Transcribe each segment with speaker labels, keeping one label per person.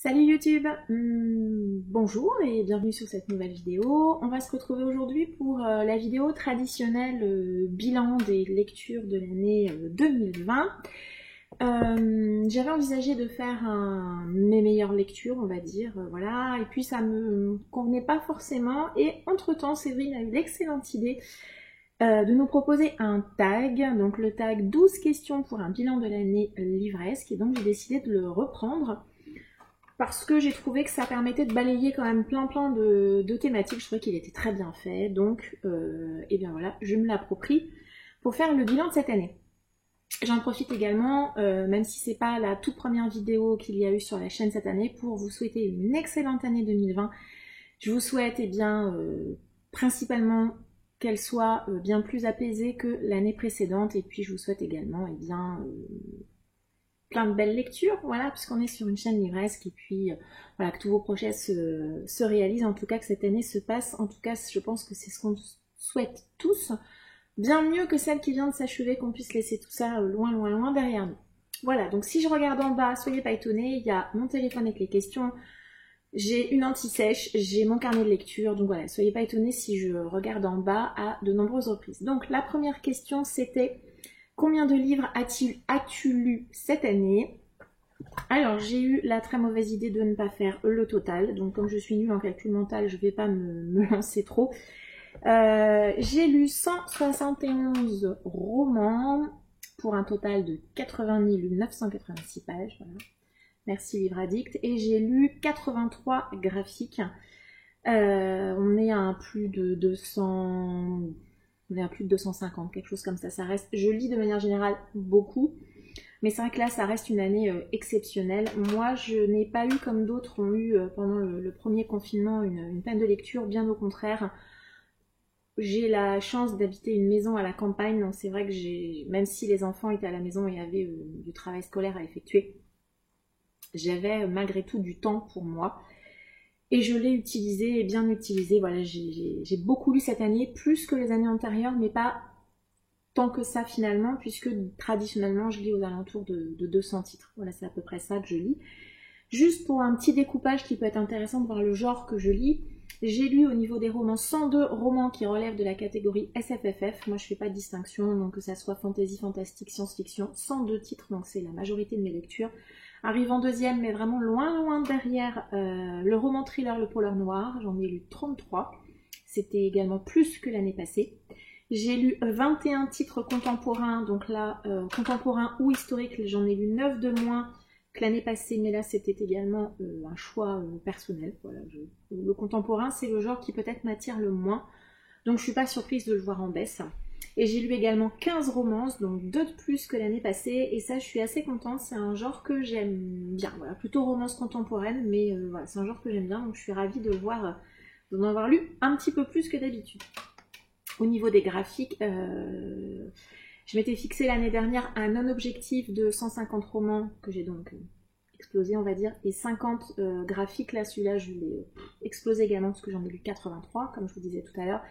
Speaker 1: Salut YouTube. Bonjour et bienvenue sur cette nouvelle vidéo. On va se retrouver aujourd'hui pour la vidéo traditionnelle bilan des lectures de l'année 2020. J'avais envisagé de faire mes meilleures lectures, on va dire, voilà, et puis ça me convenait pas forcément, et entre-temps Séverine a eu l'excellente idée de nous proposer un tag, donc le tag 12 questions pour un bilan de l'année livresque, et donc j'ai décidé de le reprendre parce que j'ai trouvé que ça permettait de balayer quand même plein de thématiques. Je trouvais qu'il était très bien fait, donc et bien voilà, je me l'approprie pour faire le bilan de cette année. J'en profite également, même si c'est pas la toute première vidéo qu'il y a eu sur la chaîne cette année, pour vous souhaiter une excellente année 2020. Je vous souhaite principalement qu'elle soit bien plus apaisée que l'année précédente, et puis je vous souhaite également plein de belles lectures, voilà, puisqu'on est sur une chaîne livresque, et puis voilà, que tous vos projets se réalisent, en tout cas que cette année se passe, en tout cas je pense que c'est ce qu'on souhaite tous, bien mieux que celle qui vient de s'achever, qu'on puisse laisser tout ça loin derrière nous. Voilà, donc si je regarde en bas, soyez pas étonnés, il y a mon téléphone avec les questions, j'ai une anti-sèche, j'ai mon carnet de lecture, donc voilà, soyez pas étonnés si je regarde en bas à de nombreuses reprises. Donc la première question c'était: combien de livres as-tu lu cette année? Alors, j'ai eu la très mauvaise idée de ne pas faire le total. Donc, comme je suis nulle en calcul mental, je ne vais pas me lancer trop. J'ai lu 171 romans pour un total de 80 986 pages. Voilà. Merci Livre Addict. Et j'ai lu 83 graphiques. On est à plus de 200... On est à plus de 250, quelque chose comme ça. Ça reste, je lis de manière générale beaucoup, mais c'est vrai que là, ça reste une année exceptionnelle. Moi, je n'ai pas eu, comme d'autres ont eu pendant le premier confinement, une peine de lecture. Bien au contraire, j'ai la chance d'habiter une maison à la campagne, donc c'est vrai que même si les enfants étaient à la maison et avaient du travail scolaire à effectuer, j'avais malgré tout du temps pour moi. Et je l'ai utilisé, et bien utilisé. Voilà, j'ai beaucoup lu cette année, plus que les années antérieures, mais pas tant que ça finalement, puisque traditionnellement je lis aux alentours de 200 titres. Voilà, c'est à peu près ça que je lis. Juste pour un petit découpage qui peut être intéressant de voir le genre que je lis, j'ai lu au niveau des romans 102 romans qui relèvent de la catégorie SFFF. Moi je fais pas de distinction, donc que ça soit fantasy, fantastique, science-fiction, 102 titres, donc c'est la majorité de mes lectures. Arrive en deuxième, mais vraiment loin derrière, le roman thriller Le Polar Noir. J'en ai lu 33. C'était également plus que l'année passée. J'ai lu 21 titres contemporains, donc là, contemporains ou historiques, j'en ai lu 9 de moins que l'année passée, mais là c'était également un choix personnel. Voilà, le contemporain, c'est le genre qui peut-être m'attire le moins, donc je suis pas surprise de le voir en baisse. Et j'ai lu également 15 romances, donc 2 de plus que l'année passée, et ça je suis assez contente, c'est un genre que j'aime bien, voilà, plutôt romance contemporaine, mais voilà, c'est un genre que j'aime bien, donc je suis ravie de voir, d'en avoir lu un petit peu plus que d'habitude. Au niveau des graphiques, je m'étais fixé l'année dernière un non-objectif de 150 romans, que j'ai donc explosé on va dire, et 50 graphiques, là celui-là je l'ai explosé également, parce que j'en ai lu 83, comme je vous disais tout à l'heure.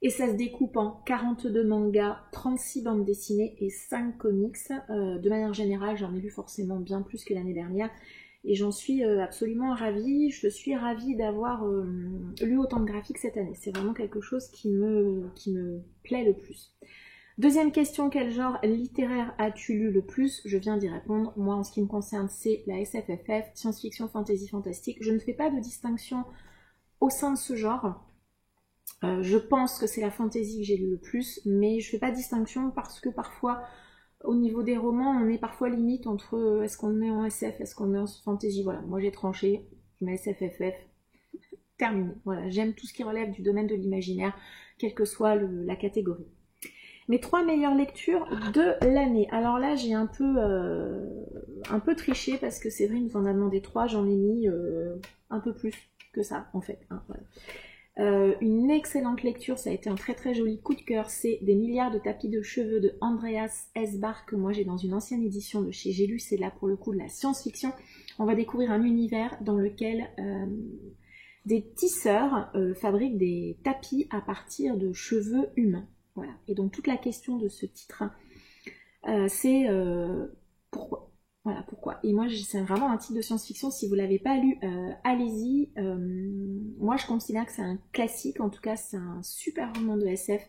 Speaker 1: Et ça se découpe en 42 mangas, 36 bandes dessinées et 5 comics. De manière générale, j'en ai lu forcément bien plus que l'année dernière. Et j'en suis absolument ravie. Je suis ravie d'avoir lu autant de graphiques cette année. C'est vraiment quelque chose qui me plaît le plus. Deuxième question, quel genre littéraire as-tu lu le plus? Je viens d'y répondre. Moi, en ce qui me concerne, c'est la SFFF, science-fiction, fantasy, fantastique. Je ne fais pas de distinction au sein de ce genre. Je pense que c'est la fantasy que j'ai lu le plus, mais je fais pas de distinction parce que parfois, au niveau des romans, on est parfois limite entre est-ce qu'on le met en SF, est-ce qu'on le met en fantasy. Voilà, moi j'ai tranché, je mets SFFF, terminé. Voilà, j'aime tout ce qui relève du domaine de l'imaginaire, quelle que soit la catégorie. Mes 3 meilleures lectures de l'année. Alors là, j'ai un peu triché parce que Séverine nous en a demandé 3, j'en ai mis un peu plus que ça en fait. Hein, voilà. Une excellente lecture, ça a été un très joli coup de cœur, c'est Des milliards de tapis de cheveux de Andreas S. Barr, que moi j'ai dans une ancienne édition de chez J'ai lu, c'est là pour le coup de la science-fiction. On va découvrir un univers dans lequel des tisseurs fabriquent des tapis à partir de cheveux humains. Voilà. Et donc toute la question de ce titre, c'est pourquoi. Voilà pourquoi. et moi c'est vraiment un titre de science-fiction, si vous l'avez pas lu, allez-y. Moi je considère que c'est un classique, en tout cas c'est un super roman de SF,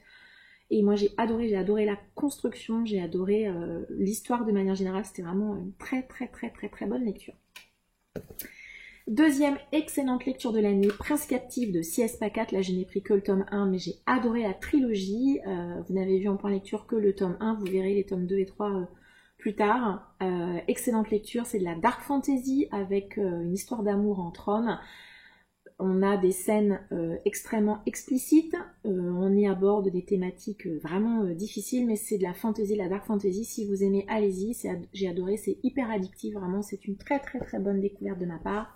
Speaker 1: et moi j'ai adoré la construction, j'ai adoré l'histoire de manière générale, c'était vraiment une très bonne lecture. Deuxième excellente lecture de l'année, Prince captif de C.S. Pacat. Là je n'ai pris que le tome 1, mais j'ai adoré la trilogie. Vous n'avez vu en point lecture que le tome 1, vous verrez les tomes 2 et 3 plus tard. Excellente lecture, c'est de la dark fantasy avec une histoire d'amour entre hommes. On a des scènes extrêmement explicites, on y aborde des thématiques vraiment difficiles, mais c'est de la fantasy, de la dark fantasy. Si vous aimez, allez-y, j'ai adoré, c'est hyper addictif, vraiment, c'est une très bonne découverte de ma part.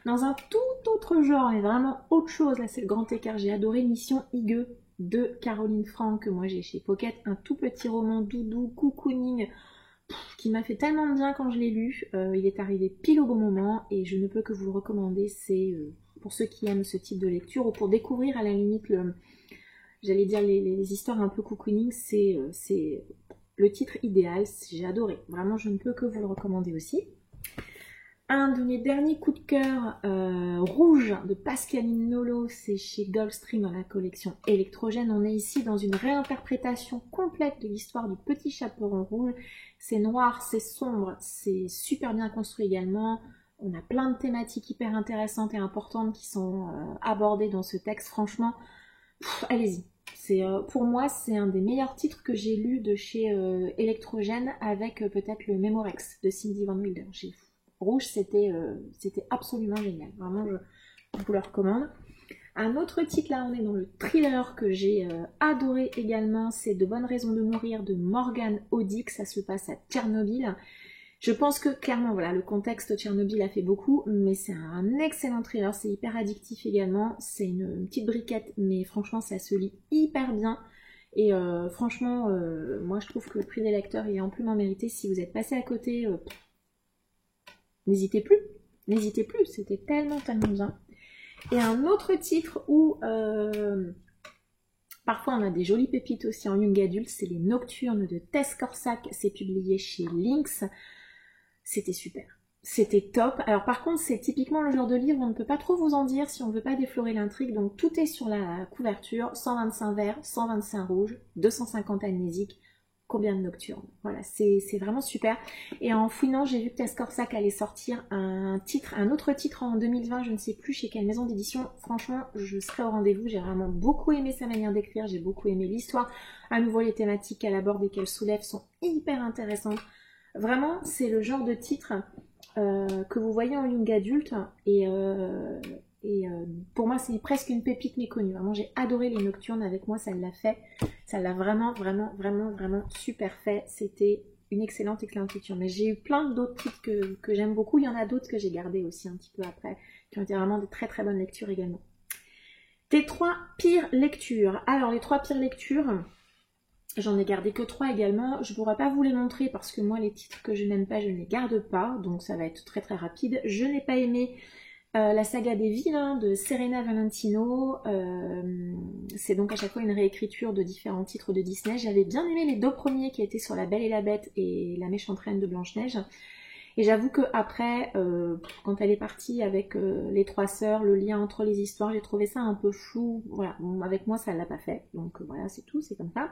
Speaker 1: Dans un tout autre genre, mais vraiment autre chose, là c'est le grand écart, j'ai adoré Mission Higueux de Caroline Franck, que moi j'ai chez Pocket, un tout petit roman doudou, cocooning, qui m'a fait tellement de bien quand je l'ai lu. Il est arrivé pile au bon moment et je ne peux que vous le recommander. C'est pour ceux qui aiment ce type de lecture ou pour découvrir à la limite j'allais dire les histoires un peu cocooning, c'est le titre idéal. J'ai adoré, vraiment je ne peux que vous le recommander aussi. Un de mes derniers coups de cœur, Rouge de Pascaline Nolo, c'est chez Gulfstream dans la collection Électrogène. On est ici dans une réinterprétation complète de l'histoire du Petit Chaperon Rouge. C'est noir, c'est sombre, c'est super bien construit également. On a plein de thématiques hyper intéressantes et importantes qui sont abordées dans ce texte. Franchement, allez-y. Pour moi, c'est un des meilleurs titres que j'ai lus de chez Électrogène, avec peut-être le Mémorex de Cindy Van Wilder. Rouge, c'était absolument génial. Vraiment, je vous le recommande. Un autre titre, là, on est dans le thriller que j'ai adoré également. C'est De bonnes raisons de mourir de Morgan Audic. Ça se passe à Tchernobyl. Je pense que, clairement, voilà, le contexte Tchernobyl a fait beaucoup, mais c'est un excellent thriller. C'est hyper addictif également. C'est une petite briquette, mais franchement, ça se lit hyper bien. Et franchement, moi, je trouve que le prix des lecteurs est amplement mérité. Si vous êtes passé à côté... n'hésitez plus, c'était tellement bien. Et un autre titre où parfois on a des jolies pépites aussi en young adulte, c'est Les Nocturnes de Tess Corsac, c'est publié chez Lynx. C'était super, c'était top. Alors par contre c'est typiquement le genre de livre, on ne peut pas trop vous en dire si on ne veut pas déflorer l'intrigue, donc tout est sur la couverture, 125 vert, 125 rouge, 250 amnésiques. Combien de nocturnes? Voilà, c'est vraiment super. Et en fouinant, j'ai vu que Tess Corsac allait sortir un autre titre en 2020, je ne sais plus chez quelle maison d'édition. Franchement, je serai au rendez-vous. J'ai vraiment beaucoup aimé sa manière d'écrire, j'ai beaucoup aimé l'histoire. À nouveau, les thématiques qu'elle aborde et qu'elle soulève sont hyper intéressantes. Vraiment, c'est le genre de titre que vous voyez en young adulte et pour moi c'est presque une pépite méconnue. Vraiment j'ai adoré Les Nocturnes, avec moi ça l'a fait, ça l'a vraiment super fait. C'était une excellente lecture, mais j'ai eu plein d'autres titres que j'aime beaucoup. Il y en a d'autres que j'ai gardés aussi un petit peu après, qui ont été vraiment de très bonnes lectures également. Tes 3 pires lectures. Alors les 3 pires lectures, j'en ai gardé que 3 également. Je ne pourrais pas vous les montrer parce que moi les titres que je n'aime pas je ne les garde pas, donc ça va être très rapide. Je n'ai pas aimé la saga des vilains de Serena Valentino. C'est donc à chaque fois une réécriture de différents titres de Disney. J'avais bien aimé les 2 premiers qui étaient sur La Belle et la Bête et La Méchante Reine de Blanche-Neige. Et j'avoue que après, quand elle est partie avec les 3 sœurs, le lien entre les histoires, j'ai trouvé ça un peu flou. Voilà, bon, avec moi ça l'a pas fait. Donc voilà, c'est tout, c'est comme ça.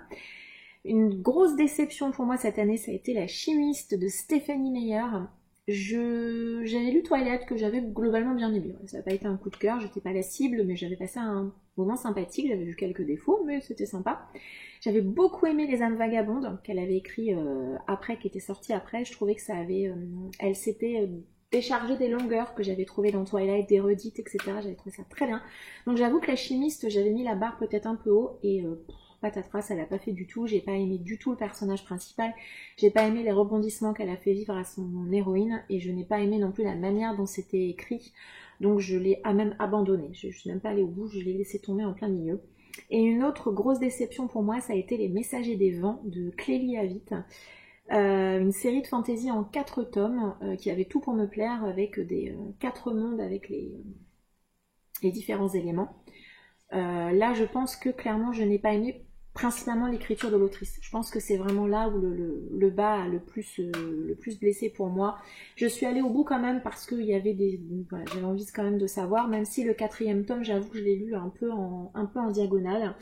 Speaker 1: Une grosse déception pour moi cette année, ça a été La Chimiste de Stephanie Meyer. J'avais lu Twilight que j'avais globalement bien aimé. Ça n'a pas été un coup de cœur, j'étais pas la cible, mais j'avais passé un moment sympathique. J'avais vu quelques défauts, mais c'était sympa. J'avais beaucoup aimé Les âmes vagabondes qu'elle avait écrit après, qui était sorti après. Je trouvais que ça avait, elle s'était déchargée des longueurs que j'avais trouvées dans Twilight, des redites, etc. J'avais trouvé ça très bien. Donc j'avoue que La Chimiste, j'avais mis la barre peut-être un peu haut et patatras, ça l'a pas fait du tout. J'ai pas aimé du tout le personnage principal. J'ai pas aimé les rebondissements qu'elle a fait vivre à son héroïne et je n'ai pas aimé non plus la manière dont c'était écrit. Donc je l'ai même abandonné. Je suis même pas allée au bout, je l'ai laissé tomber en plein milieu. Et une autre grosse déception pour moi, ça a été Les Messagers des Vents de Clélie Avitt. Une série de fantasy en 4 tomes qui avait tout pour me plaire, avec des 4 mondes avec les différents éléments. Là je pense que clairement je n'ai pas aimé principalement l'écriture de l'autrice. Je pense que c'est vraiment là où le bas a le plus blessé pour moi. Je suis allée au bout quand même parce qu'il y avait voilà, j'avais envie quand même de savoir, même si le 4e tome, j'avoue que je l'ai lu un peu en diagonale.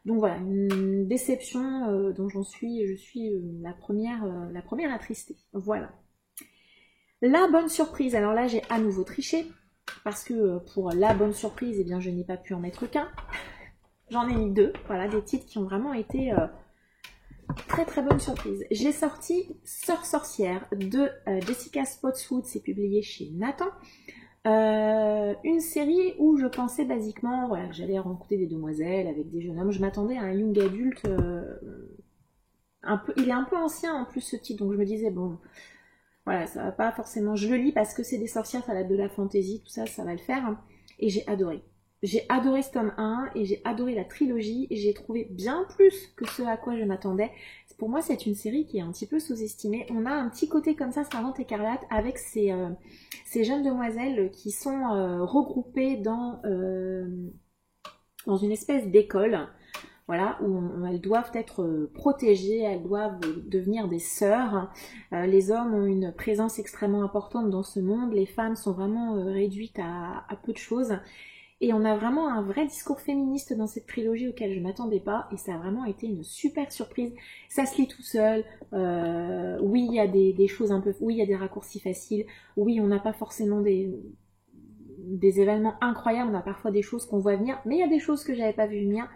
Speaker 1: Donc voilà, une déception dont je suis la première attristée. Voilà. La bonne surprise, alors là j'ai à nouveau triché, parce que pour la bonne surprise, eh bien je n'ai pas pu en mettre qu'un. J'en ai mis 2, voilà, des titres qui ont vraiment été très très bonnes surprises. J'ai sorti Sœur sorcière de Jessica Spotswood, c'est publié chez Nathan. Une série où je pensais basiquement, voilà, que j'allais rencontrer des demoiselles avec des jeunes hommes. Je m'attendais à un young adulte, il est un peu ancien en plus ce titre, donc je me disais bon, voilà, ça va pas forcément. Je le lis parce que c'est des sorcières, ça va être de la fantaisie, tout ça, ça va le faire. Et j'ai adoré. J'ai adoré ce tome 1 et j'ai adoré la trilogie et j'ai trouvé bien plus que ce à quoi je m'attendais. Pour moi, c'est une série qui est un petit peu sous-estimée. On a un petit côté comme ça, Servante écarlate, avec ces jeunes demoiselles qui sont regroupées dans une espèce d'école, voilà, où elles doivent être protégées, elles doivent devenir des sœurs. Les hommes ont une présence extrêmement importante dans ce monde, les femmes sont vraiment réduites à peu de choses. Et on a vraiment un vrai discours féministe dans cette trilogie auquel je ne m'attendais pas. Et ça a vraiment été une super surprise. Ça se lit tout seul. Oui, il y a des choses un peu... Oui, il y a des raccourcis faciles. Oui, on n'a pas forcément des événements incroyables. On a parfois des choses qu'on voit venir. Mais il y a des choses que j'avais pas vu venir.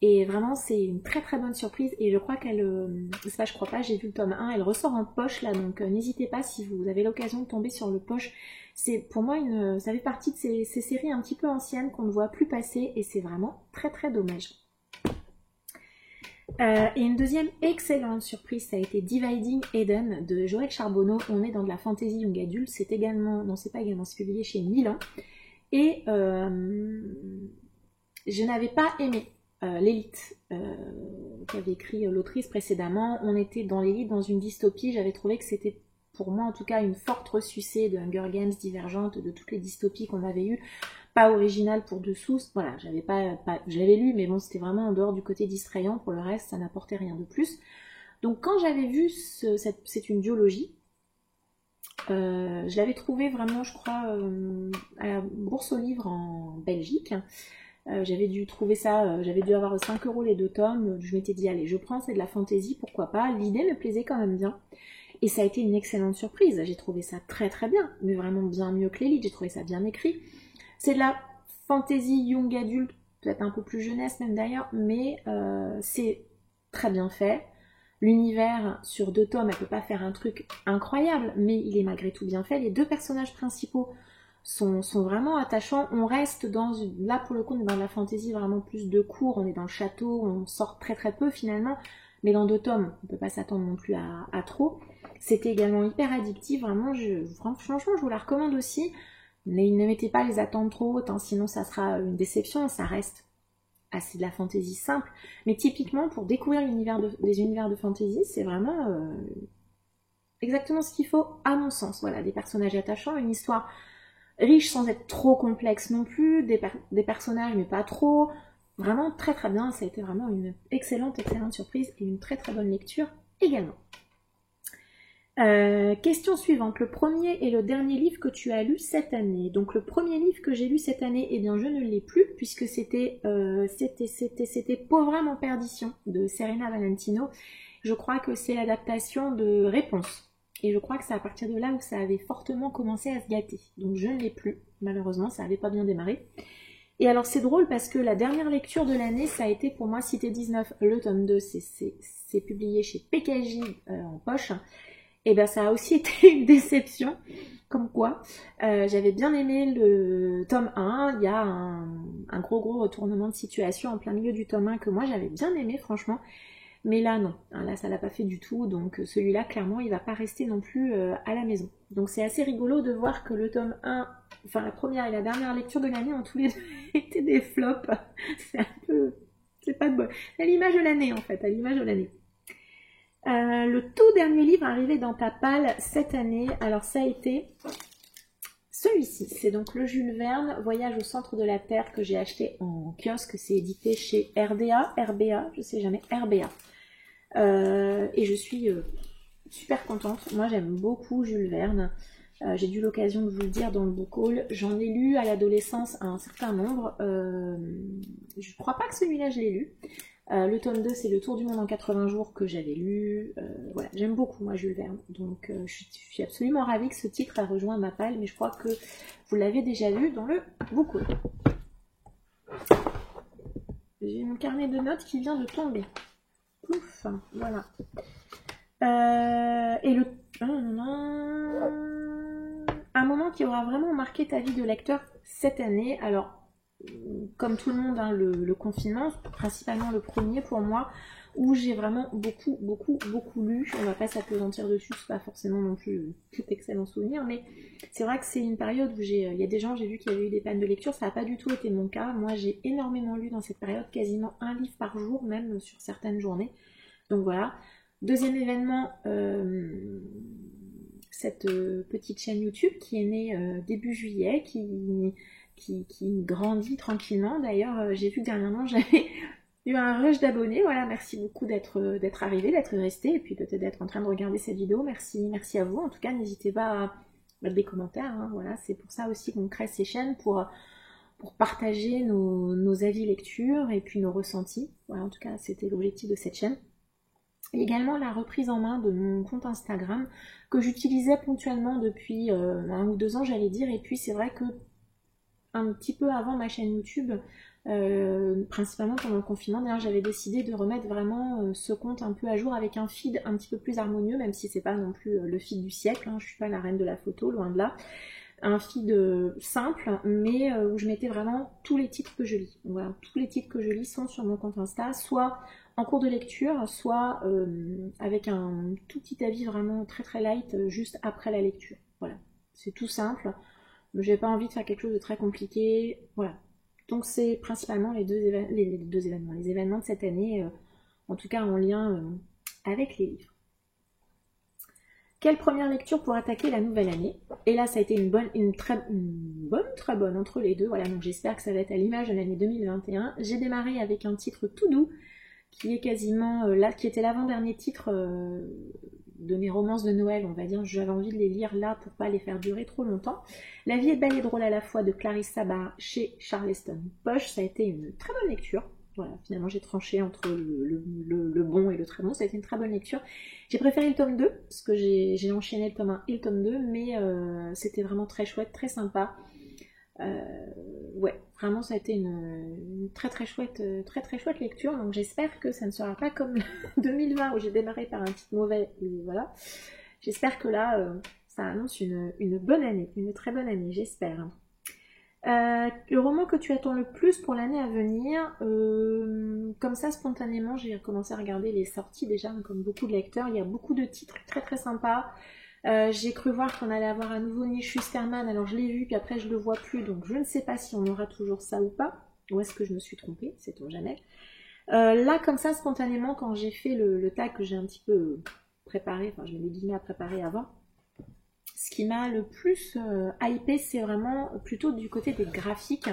Speaker 1: Et vraiment, c'est une très très bonne surprise. Et je crois qu'elle... c'est pas, je crois pas, j'ai vu le tome 1. Elle ressort en poche là. Donc n'hésitez pas si vous avez l'occasion de tomber sur le poche. C'est pour moi ça fait partie de ces séries un petit peu anciennes qu'on ne voit plus passer et c'est vraiment très très dommage. Et une deuxième excellente surprise, ça a été Dividing Eden de Joël Charbonneau. On est dans de la fantasy young adulte, c'est publié chez Milan. Et je n'avais pas aimé l'élite qu'avait écrit l'autrice précédemment. On était dans l'élite, dans une dystopie, j'avais trouvé que c'était pour moi en tout cas une forte ressucée de Hunger Games, Divergente, de toutes les dystopies qu'on avait eues, pas originale pour dessous, voilà, je l'avais lu mais bon c'était vraiment en dehors du côté distrayant, pour le reste ça n'apportait rien de plus. Donc quand j'avais vu c'est une duologie, je l'avais trouvé vraiment je crois à la Bourse aux livres en Belgique. J'avais dû trouver ça, j'avais dû avoir 5 € les 2 tomes, je m'étais dit allez je prends, c'est de la fantaisie, pourquoi pas, l'idée me plaisait quand même bien. Et ça a été une excellente surprise, j'ai trouvé ça très très bien, mais vraiment bien mieux que l'élite, j'ai trouvé ça bien écrit. C'est de la fantasy young adulte, peut-être un peu plus jeunesse même d'ailleurs, mais c'est très bien fait. L'univers sur 2 tomes, elle peut pas faire un truc incroyable, mais il est malgré tout bien fait. Les 2 personnages principaux sont vraiment attachants. On reste là pour le coup, on est dans la fantasy vraiment plus de cours, on est dans le château, on sort très très peu finalement, mais dans 2 tomes, on peut pas s'attendre non plus à trop. C'était également hyper addictif, vraiment, franchement, je vous la recommande aussi. Mais ne mettez pas les attentes trop hautes, hein, sinon ça sera une déception, ça reste assez de la fantaisie simple. Mais typiquement, pour découvrir des univers de fantaisie, c'est vraiment exactement ce qu'il faut, à mon sens. Voilà, des personnages attachants, une histoire riche sans être trop complexe non plus, des personnages mais pas trop. Vraiment très très bien, ça a été vraiment une excellente surprise et une très très bonne lecture également. Question suivante, le premier et le dernier livre que tu as lu cette année. Donc le premier livre que j'ai lu cette année, eh bien je ne l'ai plus puisque c'était Pauvre âme en perdition de Serena Valentino. Je crois que c'est l'adaptation de Réponse. Et je crois que c'est à partir de là où ça avait fortement commencé à se gâter. Donc je ne l'ai plus, malheureusement, ça n'avait pas bien démarré. Et alors c'est drôle parce que la dernière lecture de l'année, ça a été pour moi Cité 19, le tome 2, c'est publié chez PKJ en poche. Et bien ça a aussi été une déception, comme quoi j'avais bien aimé le tome 1, il y a un gros retournement de situation en plein milieu du tome 1 que moi j'avais bien aimé franchement, mais là non, là ça l'a pas fait du tout, donc celui-là clairement il va pas rester non plus à la maison. Donc c'est assez rigolo de voir que le tome 1, enfin la première et la dernière lecture de l'année ont tous les deux été des flops, c'est pas de bon, à l'image de l'année en fait, à l'image de l'année. Le tout dernier livre arrivé dans ta palle cette année, alors ça a été celui-ci, c'est donc le Jules Verne, Voyage au centre de la Terre, que j'ai acheté en kiosque. C'est édité chez RBA, je sais jamais, RBA. Et je suis super contente. Moi, j'aime beaucoup Jules Verne. J'ai eu l'occasion de vous le dire dans le book haul. J'en ai lu à l'adolescence un certain nombre. Je crois pas que celui-là, je l'ai lu. Le tome 2, c'est Le Tour du monde en 80 jours que j'avais lu. Voilà, j'aime beaucoup, moi, Jules Verne. Donc, je suis absolument ravie que ce titre a rejoint ma palle, mais je crois que vous l'avez déjà lu dans le book haul. J'ai mon carnet de notes qui vient de tomber. Ouf, voilà. Et le... Un moment qui aura vraiment marqué ta vie de lecteur cette année. Alors, comme tout le monde, hein, le confinement, principalement le premier pour moi, où j'ai vraiment beaucoup lu. On va pas s'appesantir dessus, c'est pas forcément non plus tout excellent souvenir, mais c'est vrai que c'est une période où il y a des gens, j'ai vu qu'il y avait eu des pannes de lecture, ça n'a pas du tout été mon cas. Moi, j'ai énormément lu dans cette période, quasiment un livre par jour, même sur certaines journées. Donc voilà. Deuxième événement, cette petite chaîne YouTube qui est née début juillet, qui grandit tranquillement. D'ailleurs, j'ai vu que dernièrement, j'avais eu un rush d'abonnés. Voilà, merci beaucoup d'être arrivé, d'être resté, et puis peut-être d'être en train de regarder cette vidéo. Merci à vous. En tout cas, n'hésitez pas à mettre des commentaires. Hein. Voilà, c'est pour ça aussi qu'on crée ces chaînes, pour partager nos avis lecture et puis nos ressentis. Voilà, en tout cas, c'était l'objectif de cette chaîne. Et également la reprise en main de mon compte Instagram que j'utilisais ponctuellement depuis 1 ou 2 ans, j'allais dire. Et puis c'est vrai que un petit peu avant ma chaîne YouTube, principalement pendant le confinement, d'ailleurs j'avais décidé de remettre vraiment ce compte un peu à jour avec un feed un petit peu plus harmonieux, même si c'est pas non plus le feed du siècle, hein, je suis pas la reine de la photo, loin de là. Un feed simple, mais où je mettais vraiment tous les titres que je lis. Voilà, tous les titres que je lis sont sur mon compte Insta, soit en cours de lecture, soit avec un tout petit avis vraiment très light juste après la lecture. Voilà, c'est tout simple. J'ai pas envie de faire quelque chose de très compliqué. Voilà. Donc c'est principalement les événements de cette année, en tout cas en lien avec les livres. Quelle première lecture pour attaquer la nouvelle année? Et là, ça a été une très bonne entre les deux. Voilà, donc j'espère que ça va être à l'image de l'année 2021. J'ai démarré avec un titre tout doux, qui est quasiment là, qui était l'avant-dernier titre de mes romances de Noël, on va dire. J'avais envie de les lire là pour pas les faire durer trop longtemps. La vie est belle et drôle à la fois de Clarisse Sabat chez Charleston Poche. Ça a été une très bonne lecture. Voilà, finalement j'ai tranché entre le bon et le très bon, ça a été une très bonne lecture. J'ai préféré le tome 2, parce que j'ai enchaîné le tome 1 et le tome 2, mais c'était vraiment très chouette, très sympa. Ouais, vraiment ça a été une très chouette lecture, donc j'espère que ça ne sera pas comme 2020 où j'ai démarré par un titre mauvais, et voilà. J'espère que là, ça annonce une bonne année, une très bonne année, j'espère. Le roman que tu attends le plus pour l'année à venir, comme ça spontanément j'ai commencé à regarder les sorties déjà, comme beaucoup de lecteurs, il y a beaucoup de titres très sympas. J'ai cru voir qu'on allait avoir un nouveau Neil Shusterman, alors je l'ai vu puis après je le vois plus, donc je ne sais pas si on aura toujours ça ou pas, ou est-ce que je me suis trompée, sait-on jamais. Là comme ça spontanément, quand j'ai fait le tag que j'ai un petit peu préparé, enfin je mets des guillemets à préparer avant, ce qui m'a le plus hypé, c'est vraiment plutôt du côté des graphiques.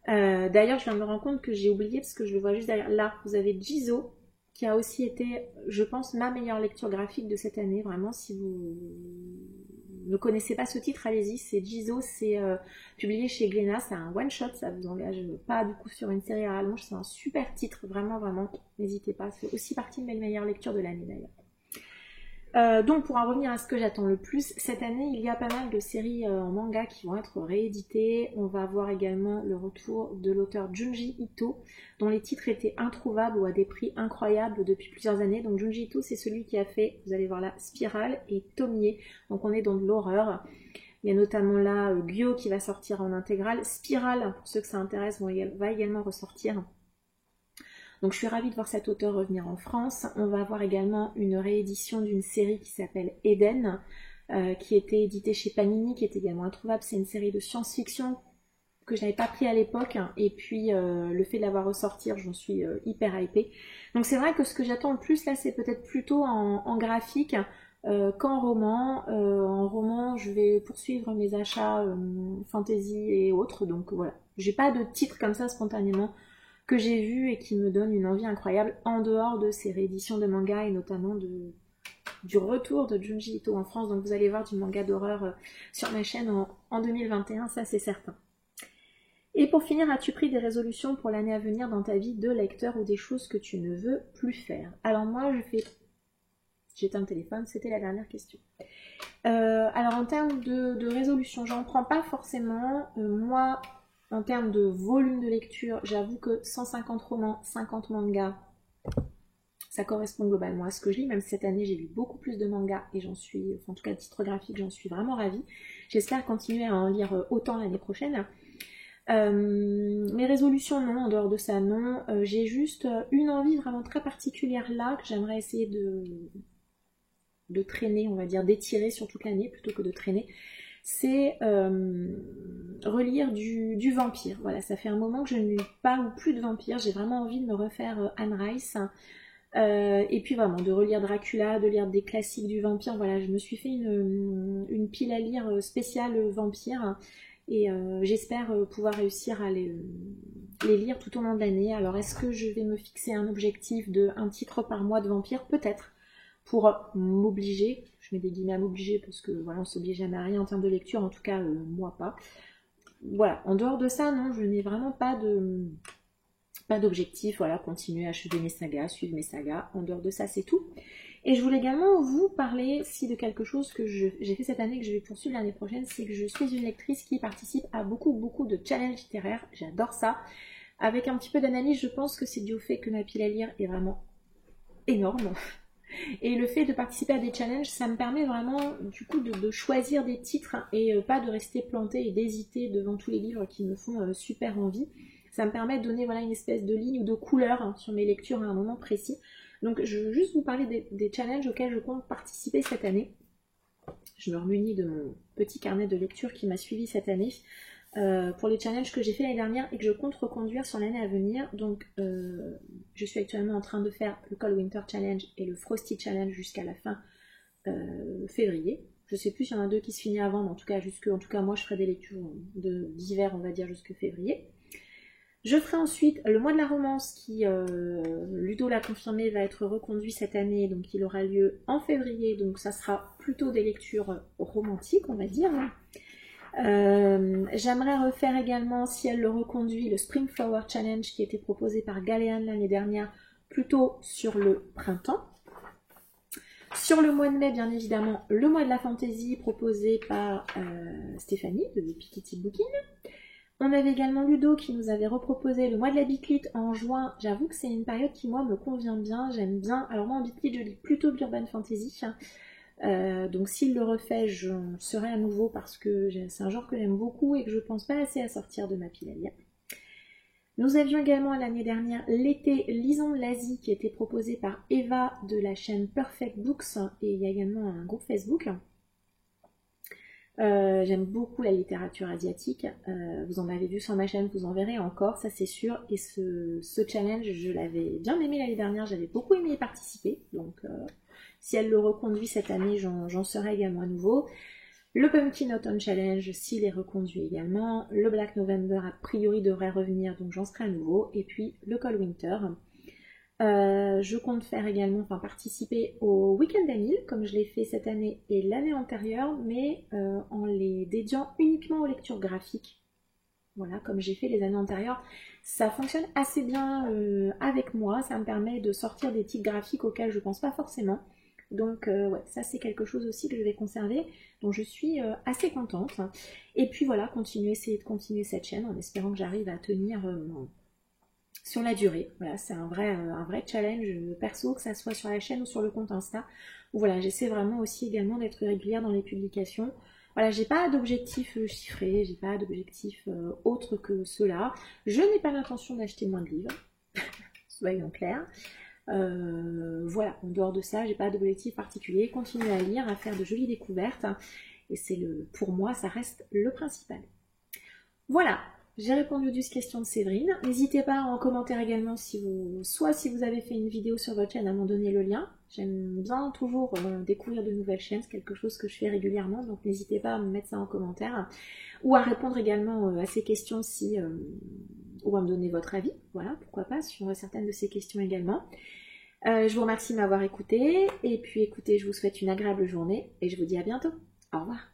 Speaker 1: D'ailleurs, je viens de me rendre compte que j'ai oublié, parce que je le vois juste derrière. Là, vous avez Jizo, qui a aussi été, je pense, ma meilleure lecture graphique de cette année. Vraiment, si vous ne connaissez pas ce titre, allez-y. C'est Jizo, c'est publié chez Glénat. C'est un one-shot, ça vous engage pas du coup sur une série à rallonge. C'est un super titre, vraiment, n'hésitez pas. C'est aussi partie de mes meilleures lectures de l'année, d'ailleurs. Donc pour en revenir à ce que j'attends le plus, cette année il y a pas mal de séries en manga qui vont être rééditées. On va avoir également le retour de l'auteur Junji Ito, dont les titres étaient introuvables ou à des prix incroyables depuis plusieurs années. Donc Junji Ito, c'est celui qui a fait, vous allez voir là, Spirale et Tomie. Donc on est dans de l'horreur. Il y a notamment là Gyo qui va sortir en intégrale. Spirale, pour ceux que ça intéresse, va également ressortir. Donc je suis ravie de voir cet auteur revenir en France. On va avoir également une réédition d'une série qui s'appelle Eden, qui était éditée chez Panini, qui est également introuvable. C'est une série de science-fiction que je n'avais pas pris à l'époque. Et puis le fait de l'avoir ressortir, j'en suis hyper hypée. Donc c'est vrai que ce que j'attends le plus là, c'est peut-être plutôt en graphique. qu'en roman. En roman, je vais poursuivre mes achats fantasy et autres. Donc voilà, j'ai pas de titre comme ça spontanément que j'ai vu et qui me donne une envie incroyable en dehors de ces rééditions de manga et notamment du retour de Junji Ito en France. Donc vous allez voir du manga d'horreur sur ma chaîne en 2021, ça c'est certain. Et pour finir, as-tu pris des résolutions pour l'année à venir dans ta vie de lecteur ou des choses que tu ne veux plus faire? Alors moi, j'éteins le téléphone, c'était la dernière question. Alors en termes de résolution, j'en prends pas forcément. Moi, en termes de volume de lecture, j'avoue que 150 romans, 50 mangas, ça correspond globalement à ce que je lis, même si cette année j'ai lu beaucoup plus de mangas et j'en suis, enfin, en tout cas de titres graphiques, j'en suis vraiment ravie. J'espère continuer à en lire autant l'année prochaine. Mes résolutions, non, en dehors de ça, non. J'ai juste une envie vraiment très particulière là, que j'aimerais essayer de traîner, on va dire, d'étirer sur toute l'année plutôt que de traîner. C'est relire du vampire. Voilà, ça fait un moment que je ne lis pas ou plus de vampire. J'ai vraiment envie de me refaire Anne Rice. Et puis vraiment de relire Dracula, de lire des classiques du vampire. Voilà, je me suis fait une pile à lire spéciale vampire. Et j'espère pouvoir réussir à les lire tout au long de l'année. Alors est-ce que je vais me fixer un objectif de un titre par mois de vampire? Peut-être, pour m'obliger, je mets des guillemets à m'obliger parce que voilà, on s'oblige jamais à rien en termes de lecture, en tout cas moi pas. Voilà, en dehors de ça, non, je n'ai vraiment pas d'objectif, voilà, continuer à achever mes sagas, suivre mes sagas, en dehors de ça c'est tout. Et je voulais également vous parler de quelque chose que j'ai fait cette année, que je vais poursuivre l'année prochaine, c'est que je suis une lectrice qui participe à beaucoup de challenges littéraires, j'adore ça. Avec un petit peu d'analyse, je pense que c'est dû au fait que ma pile à lire est vraiment énorme. Et le fait de participer à des challenges, ça me permet vraiment du coup de choisir des titres et pas de rester plantée et d'hésiter devant tous les livres qui me font super envie. Ça me permet de donner voilà, une espèce de ligne ou de couleur sur mes lectures à un moment précis. Donc je veux juste vous parler des challenges auxquels je compte participer cette année. Je me remunis de mon petit carnet de lecture qui m'a suivi cette année pour les challenges que j'ai fait l'année dernière et que je compte reconduire sur l'année à venir. Donc je suis actuellement en train de faire le Cold Winter Challenge et le Frosty Challenge jusqu'à la fin février. Je sais plus s'il y en a deux qui se finissent avant, mais en tout cas moi je ferai des lectures d'hiver on va dire jusque février. Je ferai ensuite le mois de la romance qui, Ludo l'a confirmé, va être reconduit cette année, donc il aura lieu en février, donc ça sera plutôt des lectures romantiques, on va dire. J'aimerais refaire également, si elle le reconduit, le Spring Flower Challenge qui a été proposé par Galéan l'année dernière, plutôt sur le printemps. Sur le mois de mai, bien évidemment, le mois de la fantaisie proposé par Stéphanie de Piketty Bookin. On avait également Ludo qui nous avait reproposé le mois de la Biclite en juin. J'avoue que c'est une période qui moi me convient bien, j'aime bien. Alors moi en Biclite je lis plutôt de l'urban fantasy. Donc s'il le refait, je serai à nouveau parce que c'est un genre que j'aime beaucoup et que je pense pas assez à sortir de ma pile à lire. Nous avions également l'année dernière l'été Lisons l'Asie qui a été proposé par Eva de la chaîne Perfect Books et il y a également un groupe Facebook. J'aime beaucoup la littérature asiatique, vous en avez vu sur ma chaîne, vous en verrez encore, ça c'est sûr, et ce challenge je l'avais bien aimé l'année dernière, j'avais beaucoup aimé y participer, donc si elle le reconduit cette année j'en serai également à nouveau. Le Pumpkin Autumn Challenge s'il est reconduit également, le Black November a priori devrait revenir donc j'en serai à nouveau, et puis le Cold Winter. Je compte faire également, participer au Week-end d'Anil, comme je l'ai fait cette année et l'année antérieure, mais en les dédiant uniquement aux lectures graphiques. Voilà, comme j'ai fait les années antérieures. Ça fonctionne assez bien avec moi, ça me permet de sortir des titres graphiques auxquels je pense pas forcément. Donc ouais, ça c'est quelque chose aussi que je vais conserver, dont je suis assez contente. Et puis voilà, essayer de continuer cette chaîne en espérant que j'arrive à tenir... sur la durée, voilà, c'est un vrai challenge perso, que ça soit sur la chaîne ou sur le compte Insta. Voilà, j'essaie vraiment aussi également d'être régulière dans les publications. Voilà, j'ai pas d'objectif chiffré, j'ai pas d'objectif autre que cela. Je n'ai pas l'intention d'acheter moins de livres, soyons clairs. Voilà, en dehors de ça, j'ai pas d'objectif particulier. Continuer à lire, à faire de jolies découvertes. Et pour moi, ça reste le principal. Voilà. j'ai répondu aux 10 questions de Séverine. N'hésitez pas en commentaire également soit si vous avez fait une vidéo sur votre chaîne, à m'en donner le lien. J'aime bien toujours découvrir de nouvelles chaînes, c'est quelque chose que je fais régulièrement, donc n'hésitez pas à me mettre ça en commentaire. Ou à répondre également à ces questions ou à me donner votre avis, voilà, pourquoi pas, sur certaines de ces questions également. Je vous remercie de m'avoir écouté, et puis écoutez, je vous souhaite une agréable journée, et je vous dis à bientôt. Au revoir.